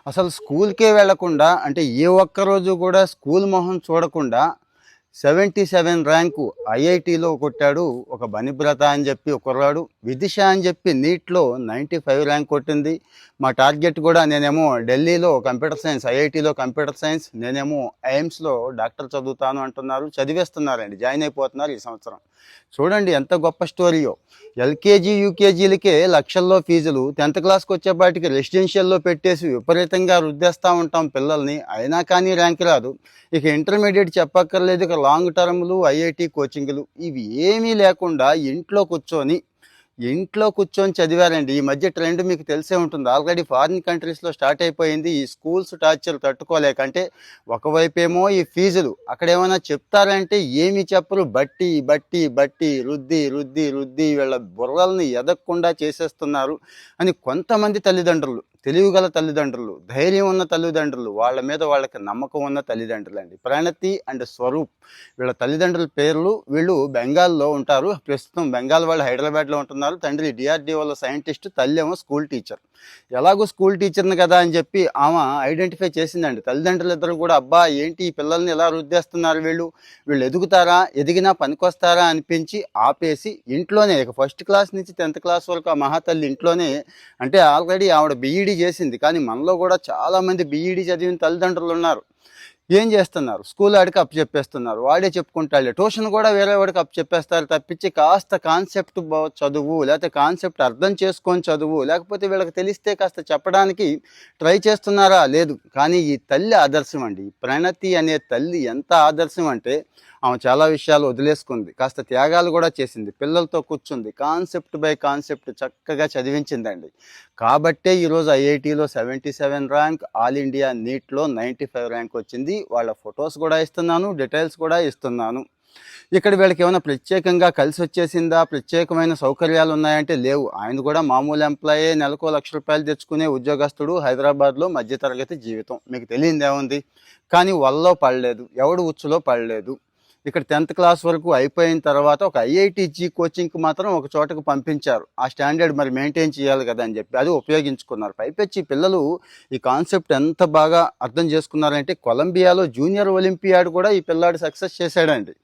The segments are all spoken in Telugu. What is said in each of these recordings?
అసలు స్కూల్‌కే వెళ్ళకుండా అంటే ఏ ఒక్కరోజు కూడా స్కూల్ మొహం చూడకుండా 77 ర్యాంకు ఐఐటీలో కొట్టాడు ఒక బనిబ్రత అని చెప్పి ఒక కుర్రాడు. విదిష అని చెప్పి నీట్‌లో 95 ర్యాంక్ కొట్టింది. మా టార్గెట్ కూడా నేనేమో ఢిల్లీలో కంప్యూటర్ సైన్స్, ఐఐటీలో కంప్యూటర్ సైన్స్, నేనేమో ఎయిమ్స్‌లో డాక్టర్ చదువుతాను అంటున్నారు. చదివేస్తున్నారండి, జాయిన్ అయిపోతున్నారు ఈ సంవత్సరం. చూడండి ఎంత గొప్ప స్టోరీయో. ఎల్కేజీ యూకేజీలకే లక్షల్లో ఫీజులు, 10th క్లాస్కి వచ్చేపాటికి రెసిడెన్షియల్లో పెట్టేసి విపరీతంగా రుద్దేస్తూ ఉంటాం పిల్లల్ని, అయినా కానీ ర్యాంక్ రాదు. ఇక ఇంటర్మీడియట్ చెప్పక్కర్లేదు, ఇక లాంగ్ టర్మ్లు, ఐఐటి కోచింగ్లు ఇవి ఏమీ లేకుండా ఇంట్లో కూర్చొని చదివారండి. ఈ మధ్య ట్రెండ్ మీకు తెలిసే ఉంటుంది, ఆల్రెడీ ఫారిన్ కంట్రీస్లో స్టార్ట్ అయిపోయింది. ఈ స్కూల్స్ టార్చర్ తట్టుకోలేక, అంటే ఒకవైపేమో ఈ ఫీజులు, అక్కడ ఏమైనా చెప్తారంటే ఏమి చెప్పరు, బట్టి బట్టి బట్టి రుద్ది రుద్ది రుద్ది వీళ్ళ బుర్రల్ని ఎదగకుండా చేసేస్తున్నారు అని కొంతమంది తల్లిదండ్రులు, తెలివిగల తల్లిదండ్రులు, ధైర్యం ఉన్న తల్లిదండ్రులు, వాళ్ళ మీద వాళ్ళకి నమ్మకం ఉన్న తల్లిదండ్రులు అండి. ప్రణతి అండ్ స్వరూప్ వీళ్ళ తల్లిదండ్రుల పేర్లు. వీళ్ళు బెంగాల్లో ఉంటారు, ప్రస్తుతం బెంగాల్ వాళ్ళు హైదరాబాద్లో ఉంటున్నారు. తండ్రి డిఆర్డిఓలో సైంటిస్ట్, తల్లి ఏమో స్కూల్ టీచర్. ఎలాగో స్కూల్ టీచర్ని కదా అని చెప్పి ఆమె ఐడెంటిఫై చేసిందండి. తల్లిదండ్రులు ఇద్దరు కూడా, అబ్బా ఏంటి ఈ పిల్లల్ని ఎలా రుద్దేస్తున్నారు, వీళ్ళు ఎదుగుతారా, ఎదిగినా పనికొస్తారా అనిపించి ఆపేసి ఇంట్లోనే ఇక 1st క్లాస్ నుంచి 10th క్లాస్ వరకు ఆ మహాతల్లి ఇంట్లోనే, అంటే ఆల్రెడీ ఆవిడ బీఈడీ చేసింది, కానీ మనలో కూడా చాలామంది బీఈడీ చదివిన తల్లిదండ్రులు ఉన్నారు. ఏం చేస్తున్నారు, స్కూల్ ఆడికి అప్పు చెప్పేస్తున్నారు, వాడే చెప్పుకుంటాడు. ట్యూషన్ కూడా వేరే వాడికి అప్పు చెప్పేస్తారు తప్పించి కాస్త కాన్సెప్ట్ చదువు, లేకపోతే కాన్సెప్ట్ అర్థం చేసుకొని చదువు, లేకపోతే వీళ్ళకి తెలిస్తే కాస్త చెప్పడానికి ట్రై చేస్తున్నారా, లేదు. కానీ ఈ తల్లి ఆదర్శం అండి. ప్రణతి అనే తల్లి ఎంత ఆదర్శం అంటే, ఆమె చాలా విషయాలు వదిలేసుకుంది, కాస్త త్యాగాలు కూడా చేసింది, పిల్లలతో కూర్చుంది, కాన్సెప్ట్ బై కాన్సెప్ట్ చక్కగా చదివించిందండి. కాబట్టే ఈరోజు ఐఐటీలో 77 ర్యాంక్, ఆల్ ఇండియా నీట్లో 95 ర్యాంక్ వచ్చింది. వాళ్ళ ఫొటోస్ కూడా ఇస్తున్నాను, డీటెయిల్స్ కూడా ఇస్తున్నాను. ఇక్కడ వీళ్ళకి ఏమైనా ప్రత్యేకంగా కలిసి వచ్చేసిందా, ప్రత్యేకమైన సౌకర్యాలు ఉన్నాయంటే లేవు. ఆయన కూడా మామూలు ఎంప్లాయే, నెలకు ₹1,00,000 తెచ్చుకునే ఉద్యోగస్తుడు, హైదరాబాద్లో మధ్యతరగతి జీవితం. మీకు తెలియదేముంది. కానీ వల్లో పడలేదు, ఎవడు ఉచ్చులో పడలేదు. ఇక్కడ 10th క్లాస్ వరకు అయిపోయిన తర్వాత ఒక ఐఐటిజీ కోచింగ్కి మాత్రం ఒక చోటకు పంపించారు. ఆ స్టాండర్డ్ మరి మెయింటైన్ చేయాలి కదా అని చెప్పి అది ఉపయోగించుకున్నారు. పైపెచ్చి పిల్లలు ఈ కాన్సెప్ట్ ఎంత బాగా అర్థం చేసుకున్నారంటే, కొలంబియాలో జూనియర్ ఒలింపియాడ్ కూడా ఈ పిల్లాడు సక్సెస్ చేశాడండి.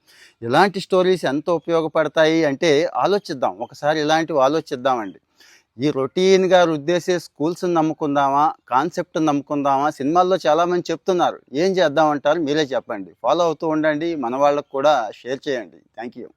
ఇలాంటి స్టోరీస్ ఎంత ఉపయోగపడతాయి అంటే ఆలోచిద్దాం, ఒకసారి ఇలాంటివి ఆలోచిద్దామండి. ఈ రొటీన్గా రుద్దేసే స్కూల్స్ని నమ్ముకుందామా, కాన్సెప్ట్ని నమ్ముకుందామా? సినిమాల్లో చాలామంది చెప్తున్నారు, ఏం చేద్దామంటారు, మీరే చెప్పండి. ఫాలో అవుతూ ఉండండి, మన వాళ్ళకు కూడా షేర్ చేయండి. Thank you.